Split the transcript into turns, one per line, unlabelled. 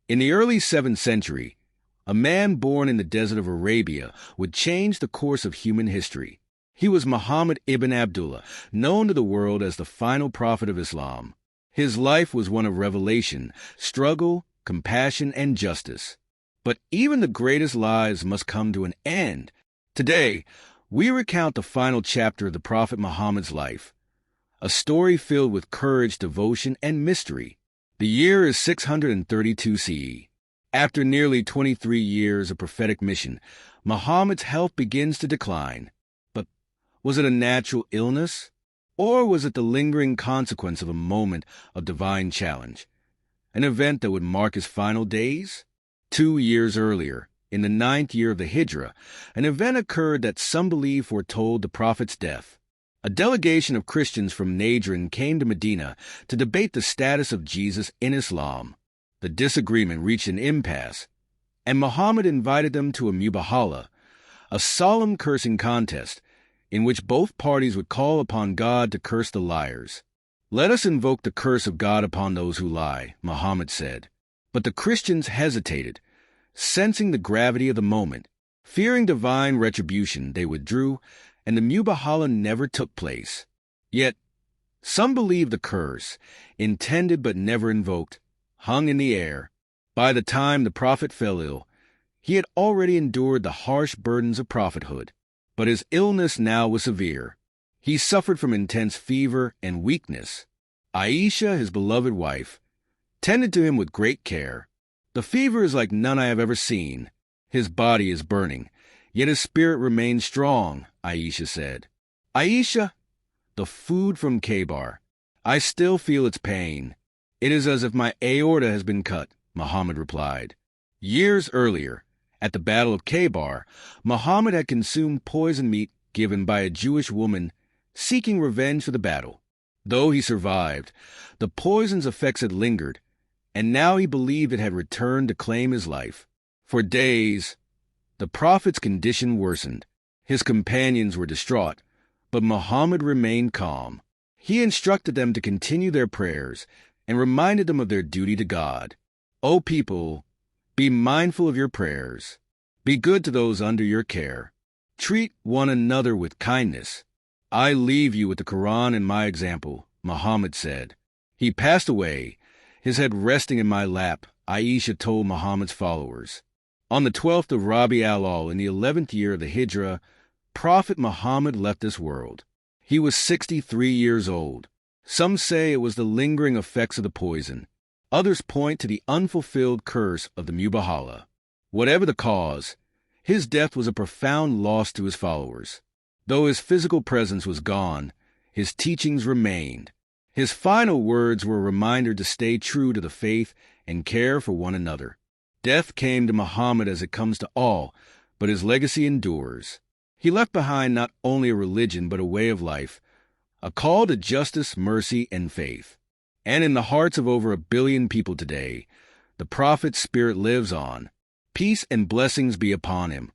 In the early 7th century, a man born in the desert of Arabia would change the course of human history. He was Muhammad ibn Abdullah, known to the world as the final prophet of Islam. His life was one of revelation, struggle, compassion, and justice. But even the greatest lives must come to an end. Today, we recount the final chapter of the Prophet Muhammad's life, a story filled with courage, devotion, and mystery. The year is 632 CE. After nearly 23 years of prophetic mission, Muhammad's health begins to decline. But was it a natural illness? Or was it the lingering consequence of a moment of divine challenge? An event that would mark his final days? 2 years earlier, in the 9th year of the Hijrah, an event occurred that some believe foretold the Prophet's death. A delegation of Christians from Najran came to Medina to debate the status of Jesus in Islam. The disagreement reached an impasse, and Muhammad invited them to a Mubahala, a solemn cursing contest in which both parties would call upon God to curse the liars. "Let us invoke the curse of God upon those who lie," Muhammad said. But the Christians hesitated, sensing the gravity of the moment. Fearing divine retribution, they withdrew, and the Mubahala never took place. Yet, some believe the curse, intended but never invoked, hung in the air. By the time the prophet fell ill, he had already endured the harsh burdens of prophethood. But his illness now was severe. He suffered from intense fever and weakness. Aisha, his beloved wife, tended to him with great care. "The fever is like none I have ever seen. His body is burning, yet his spirit remains strong," Aisha said. "Aisha, the food from Khaybar, I still feel its pain. It is as if my aorta has been cut," Muhammad replied. Years earlier, at the Battle of Khaybar, Muhammad had consumed poisoned meat given by a Jewish woman seeking revenge for the battle. Though he survived, the poison's effects had lingered, and now he believed it had returned to claim his life. For days, the Prophet's condition worsened. His companions were distraught, but Muhammad remained calm. He instructed them to continue their prayers and reminded them of their duty to God. "O people, be mindful of your prayers. Be good to those under your care. Treat one another with kindness. I leave you with the Quran and my example," Muhammad said. He passed away, his head resting in my lap, Aisha told Muhammad's followers. On the 12th of Rabi al-Awwal in the 11th year of the Hijrah, Prophet Muhammad left this world. He was 63 years old. Some say it was the lingering effects of the poison. Others point to the unfulfilled curse of the Mubahala. Whatever the cause, his death was a profound loss to his followers. Though his physical presence was gone, his teachings remained. His final words were a reminder to stay true to the faith and care for one another. Death came to Muhammad as it comes to all, but his legacy endures. He left behind not only a religion but a way of life, a call to justice, mercy, and faith. And in the hearts of over 1 billion people today, the Prophet's spirit lives on. Peace and blessings be upon him.